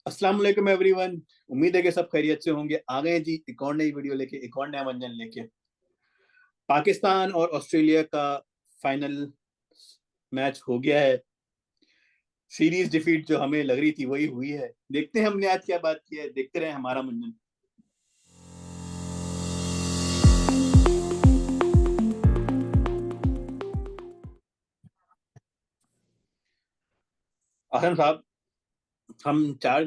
अस्सलाम वालेकुम एवरीवन। उम्मीद है कि सब खैरियत से होंगे। आ गए जी एक और नई वीडियो लेके, एक और नया मंजन लेके। पाकिस्तान और ऑस्ट्रेलिया का फाइनल मैच हो गया है। सीरीज डिफीट जो हमें लग रही थी वही हुई है। देखते हैं हमने आज क्या बात की है, देखते रहे हमारा मंजन। आसन साहब, हम 4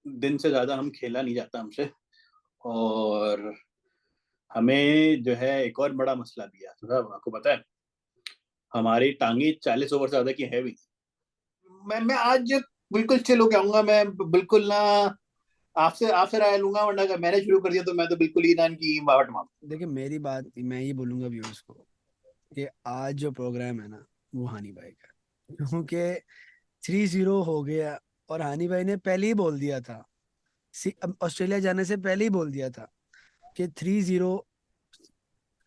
दिन से ज्यादा हम खेला नहीं जाता हमसे। और हमें जो है एक और बड़ा मसला भी है साहब, आपको पता है हमारी टांगी 40 ओवर से ज्यादा की है भी। मैं आज बिल्कुल चिल होके आऊंगा। मैं बिल्कुल ना आपसे आपसे राय लूंगा, वरना अगर मैंने शुरू कर दिया तो मैं तो बिल्कुल ही ना इनकी बावट मार। देखिए, मेरी बात मैं ये बोलूंगा व्यूअर्स को कि आज जो प्रोग्राम है ना, वो हानि भाई का, क्योंकि 3-0 हो गया। और हानि भाई ने पहले ही बोल दिया था, अब ऑस्ट्रेलिया जाने से पहले ही बोल दिया था कि 3-0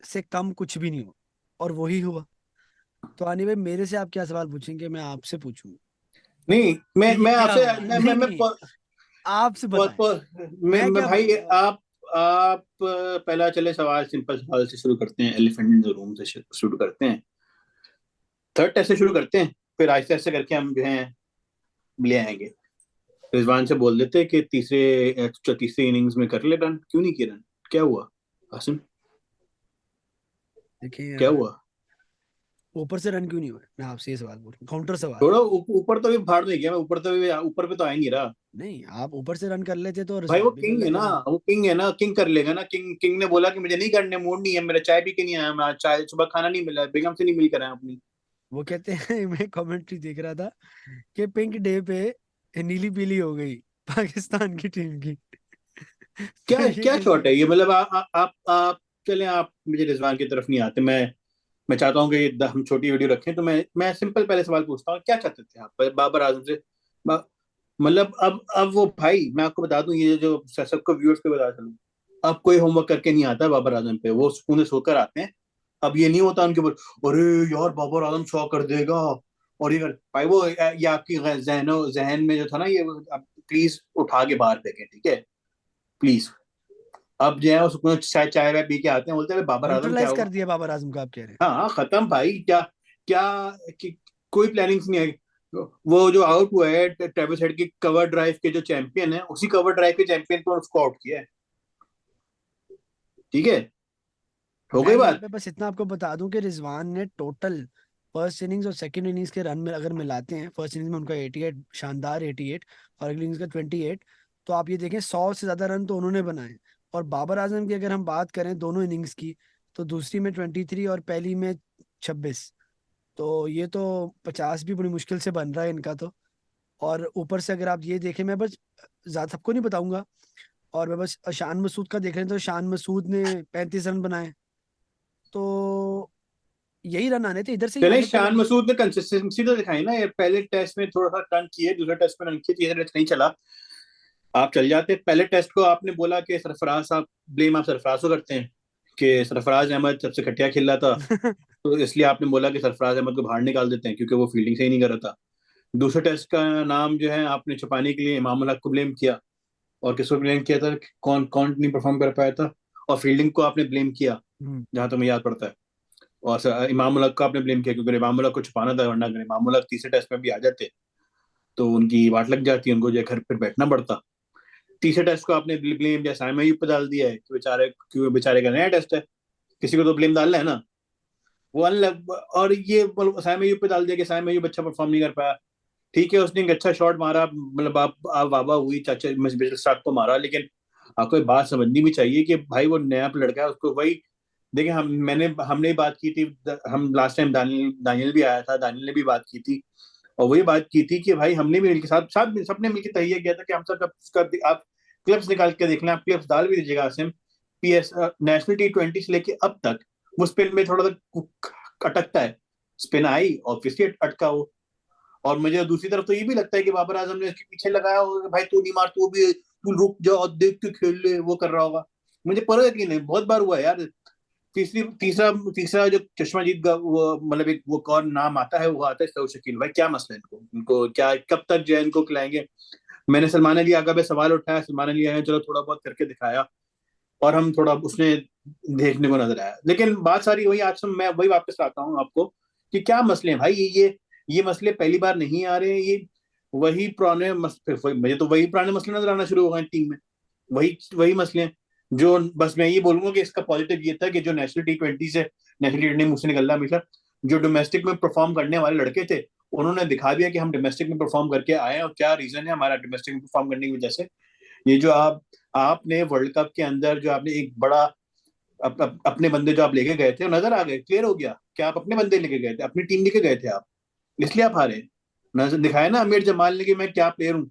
से कम कुछ भी नहीं हो, और वही हुआ। तो हानि भाई, मेरे से आप क्या सवाल पूछेंगे, मैं आपसे पूछूं नहीं, कि मैं ये मैं क्या आपसे हुआ। मैं नहीं मैं नहीं, आपसे बहुत बताएं, मैं मैं क्या भाई बोलूंगा। आप पहला चले सवाल, सिंपल सवाल से शुरू करते हैं, एलिफेंट इन द रूम से शुरू करते हैं। थर्ड टेस्ट से शुरू करते हैं, फिर आहिस्ते आहिस्ते करके हम जो है ले आएंगे। रिजवान से बोल देते हैं कि तीसरे इनिंग्स में कर ले रन, क्यों नहीं किए रन? क्या हुआ आसिम? देखिए, क्या हुआ? ऊपर से रन क्यों नहीं हुए, मैं आपसे ये सवाल पूछूं, काउंटर सवाल है। थोड़ा ऊपर तो भी भाड़ में गया मैं, ऊपर तो भी ऊपर पे तो आ ही नहीं रहा। नहीं, आप ऊपर से रन कर लेते तो भाई वो रिजवान भी कर किंग है लेते ना, रन। वो किंग है ना, किंग कर लेगा ना। किंग किंग ने बोला कि मुझे नहीं करने, मूड नहीं है मेरा, चाय पी के नहीं आया मैं आज, चाय सुबह खाना नहीं मिला, बेगम से नहीं मिलकर आया अपनी। वो कहते हैं मैं कमेंट्री देख रहा था कि पिंक डे पे नीली पीली हो गई पाकिस्तान की टीम की। तो क्या ये क्या कैसे शॉट है हो ये? मतलब आप चलें, आप मुझे रिजवान की तरफ नहीं आते। मैं चाहता हूँ कि हम छोटी वीडियो रखें, तो मैं सिंपल पहले सवाल पूछता हूँ, क्या चाहते थे आप बाबर आजम से? मतलब अब वो भाई, मैं आपको बता दूं, ये जो सबको व्यूअर्स को बता चलूं, अब कोई होमवर्क करके नहीं आता बाबर आजम पे, वो सुकून से सोकर आते हैं। अब ये नहीं होता उनके ऊपर, अरे यार बाबर आजम 100 कर देगा और ये कर भाई, वो ये आपकी जहन में जो था ना ये, अब प्लीज उठा के बाहर फेंके, ठीक है? प्लीज। अब जो है वो सुकून से चाय चाय वाय पी के आते हैं, बोलते हैं बाबर आजम क्या न्यूट्रलाइज कर हुआ? दिया बाबर आजम को, आप कह रहे हैं। हाँ खत्म भाई। क्या क्या कोई प्लानिंग्स नहीं है। वो जो आउट हुआ है ट्रेविस हेड की कवर ड्राइव के जो चैंपियन है, उसी कवर ड्राइव के चैंपियन को उसको आउट किया है। ठीक है, हो मैं गई यहाँ बात। पे बस इतना आपको बता दूं कि रिजवान ने टोटल फर्स्ट इनिंग्स और सेकंड इनिंग्स के रन में अगर मिलाते हैं, फर्स्ट इनिंग्स में उनका 88, शानदार 88, और अगली इनिंग्स का 28, तो आप ये देखें 100 से ज्यादा रन तो उन्होंने बनाए। और बाबर आजम की अगर हम बात करें दोनों इनिंग्स की, तो दूसरी में 23 और पहली में 26, तो ये तो 50 भी बड़ी मुश्किल से बन रहा है इनका तो। और ऊपर से अगर आप ये देखें, मैं बस ज्यादा सबको नहीं बताऊंगा, और मैं बस शान मसूद का देख रहे हैं तो शान मसूद ने 35 रन बनाए। तो यही रन आने थे, इधर से ही चले, आने थे शान रन। मसूद ने कंसिस्टेंसी तो दिखाई ना, ये पहले टेस्ट में थोड़ा सा रन किए, दूसरे टेस्ट में रन किए, तीसरे टेस्ट नहीं चला। आप चल जाते। पहले टेस्ट को आपने बोला कि सरफराज साहब, ब्लेम आप सरफराज को करते हैं कि सरफराज अहमद सबसे घटिया खेल रहा था, तो इसलिए आपने बोला कि सरफराज अहमद को बाहर निकाल देते हैं क्योंकि वो फील्डिंग सही नहीं कर रहा था। दूसरे टेस्ट का नाम जो है आपने छुपाने के लिए इमाम हक को ब्लेम किया। और किसको ब्लेम किया था कि कौन कौन नहीं परफॉर्म कर पाया था? और फील्डिंग को आपने ब्लेम किया, हम्म। जहां तक मुझे याद पड़ता है। और इमाम हक को आपने ब्लेम किया क्योंकि इमाम हक को छुपाना था, वरना अगर इमाम हक तीसरे टेस्ट में भी आ जाते तो उनकी वाट लग जाती, उनको जो है घर पर बैठना पड़ता। तीसरे टेस्ट को आपने ब्लेम जैसा साइम अयूब पे डाल दिया है कि बेचारे, क्यों बेचारे का नया टेस्ट है, किसी को तो ब्लेम डालना है ना। वो अनलग, और ये साइम अयूब पे डाल दिया कि साइम अयूब अच्छा परफॉर्म नहीं कर पाया। ठीक है, उसने एक अच्छा शॉट मारा, मतलब आप वाह वाह हुई, चाचा मिचेल स्टार्क को मारा, लेकिन आपको एक बात समझनी भी चाहिए कि भाई वो नया लड़का है, उसको वही देखिए। हमने बात की थी, हम लास्ट टाइम दानियल दानियल भी आया था, दानियल ने भी बात की थी, और वही बात की थी कि भाई हमने भी मिलकर साथ साथ सबने मिलकर तहिया किया था कि हम सब आप क्लिप्स निकाल के देख लें, आप क्लिप्स डाल भी दीजिएगा आसिम। पीएस नेशनल T20 से लेके अब तक वो स्पिन में थोड़ा सा अटकता है। स्पिन आई, ऑब्वियसली अटका वो। और मुझे दूसरी तरफ तो ये भी लगता है कि बाबर आजम ने इसके पीछे लगाया होगा कि भाई तू नहीं मार, तू रुक जा और देख के खेल ले, वो कर रहा होगा। मुझे पूरा यकीन है, बहुत बार हुआ है यार। तीसरा तीसरा जो चश्माजीत का वो, मतलब एक वो कौन नाम आता है, वो आता है सऊद शकील। भाई क्या मसला है इनको, क्या कब तक जो है इनको खिलाएंगे? मैंने सलमान अली आगा पे सवाल उठाया, सलमान अली आगा ने चलो थोड़ा बहुत करके दिखाया, और हम थोड़ा उसने देखने को नजर आया। लेकिन बात सारी वही, आज मैं वही वापस आता हूँ आपको कि क्या मसले हैं भाई, ये मसले पहली बार नहीं आ रहे हैं, ये वही पुराने मुझे तो वही पुराने मसले नजर आना शुरू हो गए टीम में, वही वही मसले हैं। जो बस मैं ये बोलूंगा कि इसका पॉजिटिव ये था कि जो नेशनल T20 से, नेशनल T20 मुंह से निकल रहा हमेशा, जो डोमेस्टिक में परफॉर्म करने वाले लड़के थे, उन्होंने दिखा दिया कि हम डोमेस्टिक में परफॉर्म करके आए हैं, और क्या रीजन है हमारा डोमेस्टिक में परफॉर्म करने की वजह से। ये जो आपने वर्ल्ड कप के अंदर जो आपने एक बड़ा अपने बंदे जो आप लेके गए थे, वो नजर आ गए, क्लियर हो गया कि आप अपने बंदे लेके गए थे, अपनी टीम लेके गए थे आप, इसलिए आप हारे। नजर दिखाया ना आमिर जमाल ने कि मैं क्या प्लेयर हूँ।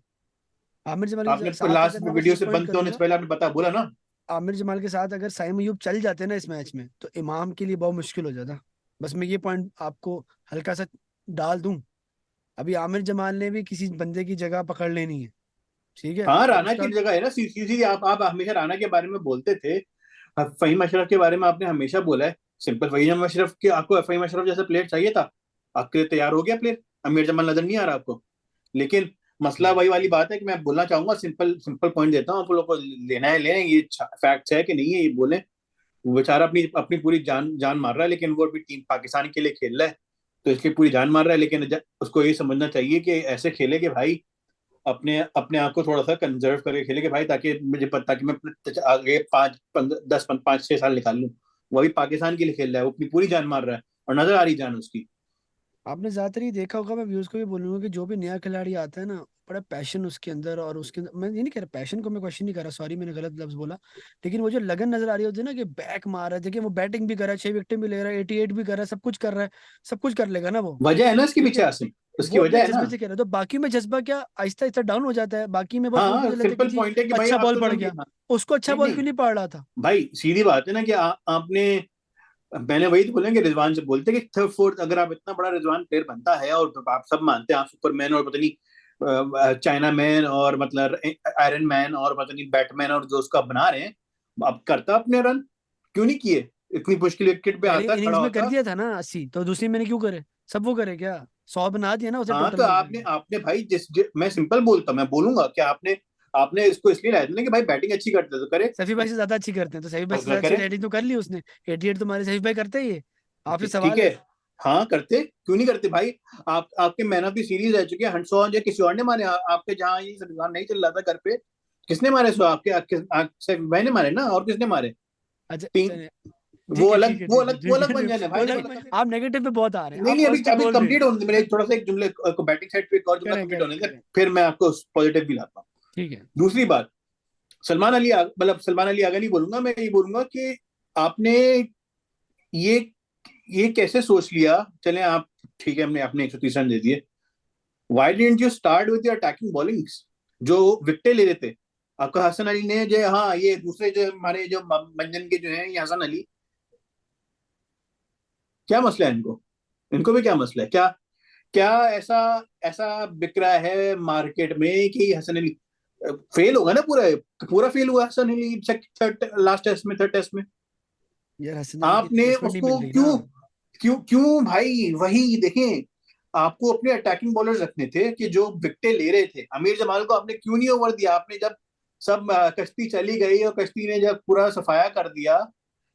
आमिर जमाल के आपने साथ लास्ट अगर मैं बस वीडियो एक से पॉइंट बंद होने से करूंगा, पहले आपने बता बोला ना। आमिर जमाल के साथ अगर साइम अयूब चल जाते ना इस मैच में, तो इमाम के लिए बहुत मुश्किल हो जाता। बस मैं ये पॉइंट आपको हल्का सा डाल दूं। अभी आमिर जमाल ने भी किसी बंदे की जगह पकड़ लेनी है, ठीक है, हाँ, और राणा उसका की जगह है ना, सीधी आप हमेशा राणा के बारे में बोलते थे, फहीम अशरफ के बारे में आपने हमेशा बोला है। सिंपल, फहीम अशरफ के आपको फहीम अशरफ जैसा प्लेयर चाहिए था, आपके लिए तैयार हो गया प्लेयर, अमीर जमाल नजर नहीं आ रहा आपको। लेकिन मसला वही वाली बात है कि मैं बोलना चाहूंगा, सिंपल सिंपल पॉइंट देता हूँ, आप लोग को लेना है लें, ये फैक्ट है कि नहीं है ये बोले। वो बेचारा अपनी अपनी पूरी जान जान मार रहा है, लेकिन वो अभी टीम पाकिस्तान के लिए खेल रहा है, तो इसकी पूरी जान मार रहा है। लेकिन उसको ये समझना चाहिए कि ऐसे खेले कि भाई अपने अपने आप को थोड़ा सा कंजर्व करके खेले कि भाई, ताकि मुझे पता कि मैं आगे 5 10 5 6 साल निकाल लूं। वो अभी पाकिस्तान के लिए खेल रहा है, वो अपनी पूरी जान मार रहा है, और नजर आ रही जान उसकी। आपने ज्यादातर ही देखा होगा, मैं व्यूज को भी बोलूंगा कि जो भी नया खिलाड़ी आता है ना, बड़ा पैशन उसके अंदर, और उसके अंदर मैं ये नहीं कह रहा, पैशन को मैं क्वेश्चन नहीं कर रहा, सॉरी मैंने गलत लफ्ज बोला, लेकिन वो जो लगन नजर आ रही होती है ना, कि बैक मार रहा है, देखिए वो बैटिंग भी कर रहा है, 6 विकेट भी ले रहा है, 88 भी कर रहा है, सब कुछ कर रहा है, सब कुछ कर लेगा ना वो, वजह है ना इसके ठीक पीछे है। आसिम, उसकी वो अपने वजह है ना। जज्बे से कह रहा है, तो बाकी में जज्बा क्या आहिस्ता आहिस्ता डाउन हो जाता है, बाकी में बस वो हाँ, मुझे लगता है कि सिंपल जी पॉइंट है कि भाई अच्छा आप बॉल तो पड़ जो गया, हाँ, उसको अच्छा नहीं बॉल नहीं क्यों नहीं पड़ रहा था। भाई, सीधी बात है ना कि आपने, मैंने वही तो बोलेंगे, रिजवान से बोलते कि थर्ड फोर्थ, अगर आप इतना बड़ा रिजवान प्लेयर बनता है, और आप सब मानते हैं आप सुपरमैन और पता नहीं चाइना मैन और मतलब आयरन मैन और पता नहीं बैटमैन और जो उसका बना रहे हैं, अब करता अपने रन, क्यों नहीं किए। इतनी मुश्किल विकेट पे पहली आता, खड़ा इनिंग्स में कर होता। दिया था ना 80, तो दूसरी में नहीं क्यों करे, सब वो करे क्या, 100 बना दिया ना उसे हाँ, टोटल तो मिलकर आपने के। आपने भाई मैं सिंपल बोलता, मैं बोलूंगा कि आपने आपने इसको इसलिए लाया था ना कि भाई बैटिंग अच्छी करते तो करे, सैफी भाई से ज्यादा अच्छी करते हैं, तो सैफी भाई से अच्छी करे। रेटिंग तो कर ली उसने, 88 तुम्हारे सैफी भाई करते ही है। आपसे ठीक सवाल है, है। हाँ करते, क्यों नहीं करते भाई। आपके मैन ऑफ द सीरीज रह चुके हैं, हंसो या किसी और ने मारे, आपके जहाँ ये संविधान नहीं चल रहा था घर पे, किसने मारे, सो आपके मैंने मारे ना, और किसने मारे। अच्छा तीन। चलिए, वो ठीक है अलग ठीक है वो ठीक है अलग वो ठीक अलग है। मंजन है वो भाई, वो लग, अलग। आप नेगेटिव पे बहुत आ रहे हैं, नहीं आप नहीं, अभी पॉजिटिव अभी बोल रहे कंप्लीट हैं। होने, मेरे थोड़ा सा एक जुमले को, बैटिंग साइड पे एक और जुमला करें कंप्लीट करें होने दे, करें। फिर मैं आपको पॉजिटिव भी लाता हूँ। ठीक है। दूसरी बात, मतलब सलमान अली आगा नहीं बोलूंगा, मैं ये बोलूंगा कि आपने ये ये कैसे सोच लिया, चले आप, ठीक है हमने आपने 130 रन दे दिए, why didn't you start with your attacking bowlings, जो विकेटें ले रहे थे। आपका हसन अली ने जो, हाँ ये दूसरे जो हमारे जो मंजन के जो हैं, ये हसन अली, क्या मसला है इनको, इनको भी क्या मसला है, क्या क्या ऐसा ऐसा बिक रहा है मार्केट में कि हसन अली फेल होगा ना, पूरा पूरा फेल हुआ Hasan Ali third last test में, थर्ड टेस्ट में। यार हसन अली की आपने रिप्लेसमेंट नहीं उसको मिल रही ना। क्यों क्यों क्यों भाई, वही देखें, आपको अपने अटैकिंग बॉलर्स रखने थे कि जो विकेटें ले रहे थे। अमीर जमाल को आपने क्यों नहीं ओवर दिया, आपने जब सब कश्ती चली गई और कश्ती ने जब पूरा सफाया कर दिया,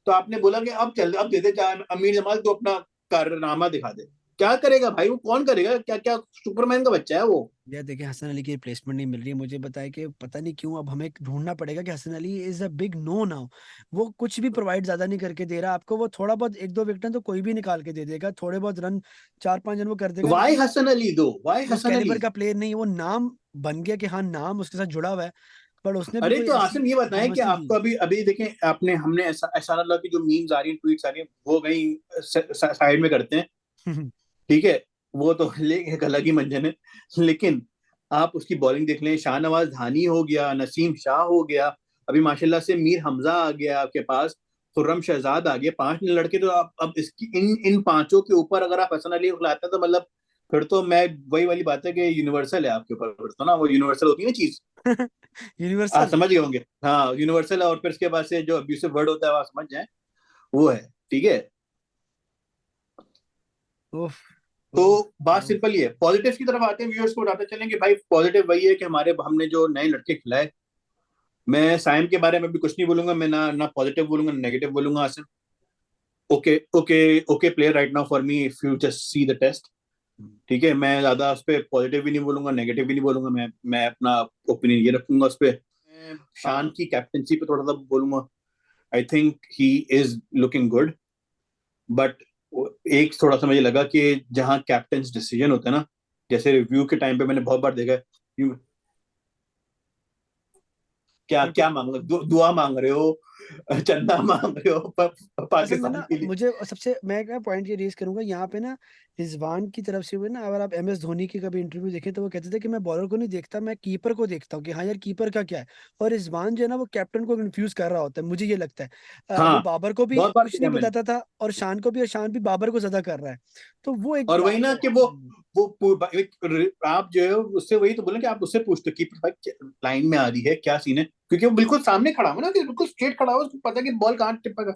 तो आपने बोला कि अब दे दे, अमीर जमाल तो अपना कारनामा दिखा दे। क्या करेगा भाई, वो कौन करेगा, क्या क्या सुपरमैन का बच्चा है वो। यार देखिए, हसन अली की रिप्लेसमेंट नहीं मिल रही है, मुझे बताया कि पता नहीं क्यों अब हमें ढूंढना पड़ेगा, कि Hasan Ali is a big no now. वो कुछ भी प्रोवाइड ज्यादा नहीं करके दे रहा आपको, वो थोड़ा बहुत एक दो विकेट तो कोई भी निकाल के दे देगा, थोड़े बहुत रन 4 5 रन वो कर देगा, वाई लेकिन हसन अली दो, वाई उस हसन अली। कैलिबर का प्लेयर नहीं है वो। नाम बन गया कि हाँ नाम उसके साथ जुड़ा हुआ है, पर उसने भी अरे कोई तो ऐसी आसिम ये बताएं कि परफॉर्मेंस नहीं दी। आपको अभी अभी देखें, आपने हमने ऐसा ऐसा ना लगा कि जो मीम्स आ रही हैं, ट्वीट्स आ रही हैं, वो कहीं साइड में करते हैं, ठीक है, वो तो एक अलग ही मंजन है। लेकिन आप उसकी बॉलिंग देख लें, शाहनवाज धानी हो गया, नसीम शाह हो गया, अभी माशाल्लाह से मीर हमजा आ गया आपके पास, खुर्रम शहजाद आ गए, 5 लड़के, तो आप अब इसकी इन इन पांचों के ऊपर अगर आप हसन अली को लाते हैं, तो मतलब फिर तो मैं, वही वाली बात है कि यूनिवर्सल है आपके ऊपर, फिर तो ना वो यूनिवर्सल होती है ना चीज। आप यूनिवर्सल। समझ गए होंगे, हाँ यूनिवर्सल, और फिर उसके बाद से जो अब्यूसिव वर्ड होता है, आप समझ जाए, वो है, ठीक है। उफ। तो बात सिंपल ही है। पॉजिटिव की तरफ आते हैं, व्यूअर्स को बताते चलें कि भाई पॉजिटिव वही है कि हमारे हमने जो नए लड़के खिलाए, मैं साइम के बारे में भी कुछ नहीं बोलूंगा, मैं ना पॉजिटिव बोलूंगा ना नेगेटिव बोलूंगा Asim. Okay okay okay player right now for me if you just see the test. ठीक है, मैं ज्यादा उस पर पॉजिटिव भी नहीं बोलूंगा नेगेटिव भी नहीं बोलूंगा, मैं अपना ओपिनियन ये रखूंगा उस पर। मैं शान की कैप्टनसी पे थोड़ा सा बोलूंगा। I think he is looking good, but एक थोड़ा सा मुझे लगा कि जहाँ कैप्टन डिसीजन होता है ना, जैसे रिव्यू के टाइम पे मैंने बहुत बार देखा है, क्या बिल्कुल। क्या मांग रहे हो, दुआ मांग रहे हो, चंदा मांग रहे हो असल में पाकिस्तान ना के लिए। मुझे सबसे मैं क्या पॉइंट ये रेज करूंगा यहाँ पे ना, रिजवान की तरफ से हुए ना, अगर आप एम एस धोनी की कभी इंटरव्यू देखें तो वो कहते थे कि मैं बॉलर को नहीं देखता, मैं कीपर को देखता हूँ कि हाँ यार कीपर का क्या है। और रिजवान जो है ना वो कैप्टन को कंफ्यूज कर रहा होता है, मुझे ये लगता है। वो हाँ, बाबर को भी बहुत बार कुछ नहीं देखा मैंने। बताता था और शान को भी, और शान भी बाबर को ज्यादा कर रहा है। तो वो एक और वही बात ना है। कि आप जो है उससे वही तो बोले कि आप उससे पूछते कि भाई लाइन में आ रही है क्या सीन है, क्योंकि वो बिल्कुल सामने खड़ा हुआ ना, कि बिल्कुल स्ट्रेट खड़ा हुआ, उसको पता है कि बॉल कहाँ टिपेगा।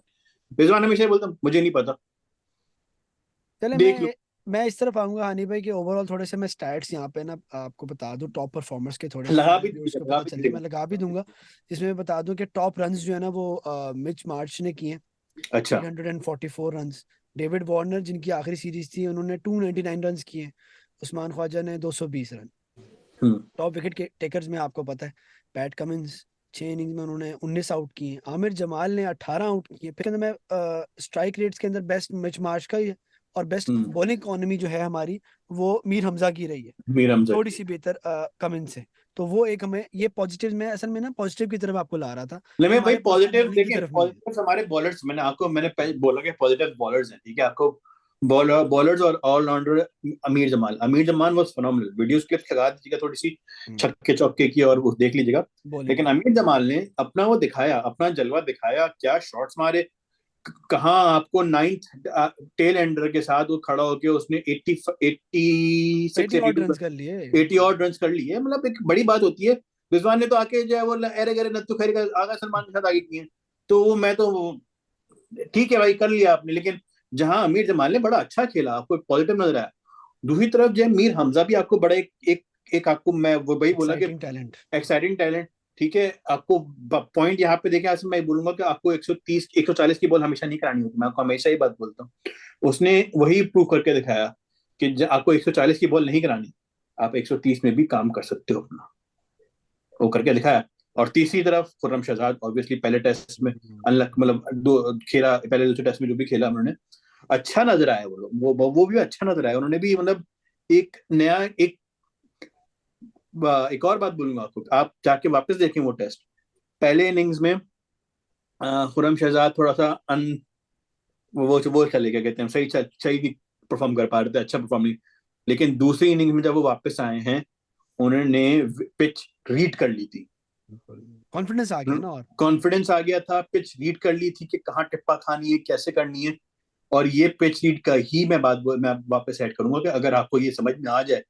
रिजवान हमेशा बोलता मुझे नहीं पता, चले देख लो। मैं इस तरफ आऊंगा हानि भाई, कि ओवरऑल थोड़े से मैं स्टैट्स यहाँ पे ना आपको बता दूं, टॉप परफॉर्मर्स के थोड़े से, लगा ताकि भी व्यूअर्स दीजिएगा, को लगा पता भी चले। मैं लगा भी दीजिएगा। दूंगा। इसमें मैं बता दूं कि टॉप रन्स जो है ना वो मिच मार्श ने किए, अच्छा। 344 रन्स। डेविड वार्नर जिनकी आखिरी सीरीज थी उन्होंने 299 रन्स किए। उस्मान ख्वाजा ने 220 रन। हम्म टॉप विकेट के टेकर्स में आपको पता है, पैट कमिंस 6 इनिंग्स में उन्होंने 19 आउट किए, आमिर जमाल ने 18 आउट किए। फिर अंदर मैं स्ट्राइक रेट्स के अंदर बेस्ट मिच मार्श का ही, और बेस्ट हम्म बॉलिंग इकोनॉमी जो है हमारी, वो मीर हमजा की रही है, मीर हमजा थोड़ी की। सी बेहतर कमिंस से। तो वो एक हमें ये पॉजिटिव में, असल में ना पॉजिटिव की तरफ आपको ला रहा था नहीं, कि मैं भाई हमारे पॉजिटिव पॉजिटिव बॉलिंग की देखें, तरफ नहीं है। पॉजिटिव हमारे बॉलर्स, मैंने पहले बोला कि पॉजिटिव बॉलर्स हैं, ठीक है आपको। बॉलर्स और ऑलराउंडर, अमीर Zaman was phenomenal, videos clips लगा दीजिएगा थोड़ी सी छक्के चौके की, और वो देख लीजिएगा। बॉलिंग। लेकिन अमीर जमाल ने अपना वो दिखाया, अपना जलवा दिखाया, क्या शॉट्स मारे। कहाँ आपको नाइन्थ टेल एंडर के साथ वो खड़ा होके उसने 86 80 ऑड 82 रन कर लिए। 80 और रन कर लिए, मतलब एक बड़ी बात होती है। रिजवान ने तो आके जो है वो अरे गरे नत्थु खैर का आगा सलमान के साथ आगे किए। तो वो मैं तो ठीक है भाई कर लिया आपने, लेकिन जहां अमीर जमाल ने बड़ा अच्छा खेला, आपको पॉजिटिव नजर आया। दूसरी तरफ जो है मीर हमजा भी आपको बड़ा एक आपको मैं वो वही बोला कि एक्साइटिंग टैलेंट। Exciting talent. ठीक है, आपको पॉइंट यहाँ पे देखे आसिम, मैं बोलूंगा कि आपको 130 140 की बॉल हमेशा नहीं करानी होती, मैं आपको हमेशा ही बात बोलता हूँ। उसने वही प्रूव करके दिखाया कि आपको 140 की बॉल नहीं करानी, आप 130 में भी काम कर सकते हो अपना, वो करके दिखाया। और तीसरी तरफ खुर्रम शहजाद, ऑब्वियसली पहले टेस्ट में अनलक, मतलब दो खेला, पहले दूसरे टेस्ट में जो भी खेला उन्होंने अच्छा नजर आया, वो लोग वो भी अच्छा नजर आया उन्होंने भी, मतलब एक नया एक और बात बोलूंगा आपको, आप जाके वापस देखें वो टेस्ट। पहले इनिंग्स में खुर्रम शहजाद थोड़ा सा वो चले क्या कहते हैं, सही परफॉर्म कर पा रहे थे, अच्छा परफॉर्म नहीं। लेकिन दूसरी इनिंग्स में जब वो वापस आए हैं, उन्होंने पिच रीड कर ली थी, कॉन्फिडेंस आ गया ना। और कॉन्फिडेंस आ गया था, पिच रीड कर ली थी कि कहाँ टिप्पा खानी है, कैसे करनी है। और ये पिच रीड का ही मैं वापस ऐड करूंगा कि अगर आपको ये समझ में आ जाए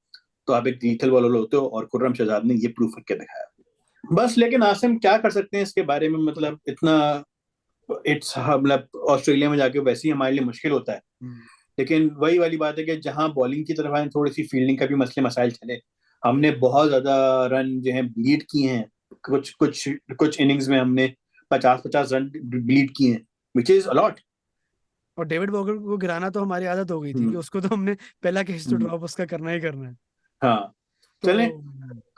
तो आप एक लीथल बॉलर होते हो, और खुर्रम शहजाद ने ये प्रूफ करके दिखाया। बस, लेकिन आसिम क्या कर सकते हैं इसके बारे में, मतलब इतना इट्स मतलब ऑस्ट्रेलिया में जाके वैसे ही हमारे लिए मुश्किल होता है। लेकिन वही वाली बात है कि जहां बॉलिंग की तरफ आए, थोड़ी सी फील्डिंग का भी मसले मसाइल चले। हमने बहुत ज्यादा रन जो है ब्लीड किए हैं, कुछ कुछ कुछ इनिंग्स में हमने 50-50 रन ब्लीड किए हैं, विच इज अलॉट। और डेविड वॉकर को गिराना तो हमारी आदत हो गई थी कि हम्म उसको तो हमने पहला केस तो हम्म, ड्रॉप उसका करना ही करना है। हाँ। तो चलें,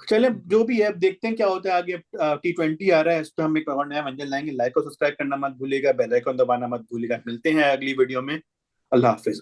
चलें जो भी है, अब देखते हैं क्या होता है आगे। T20 आ रहा है, इस पर हम एक और नया मंजिल लाएंगे। लाइक और सब्सक्राइब करना मत भूलिएगा, बेल आइकन दबाना मत भूलिएगा। मिलते हैं अगली वीडियो में। अल्लाह हाफिज।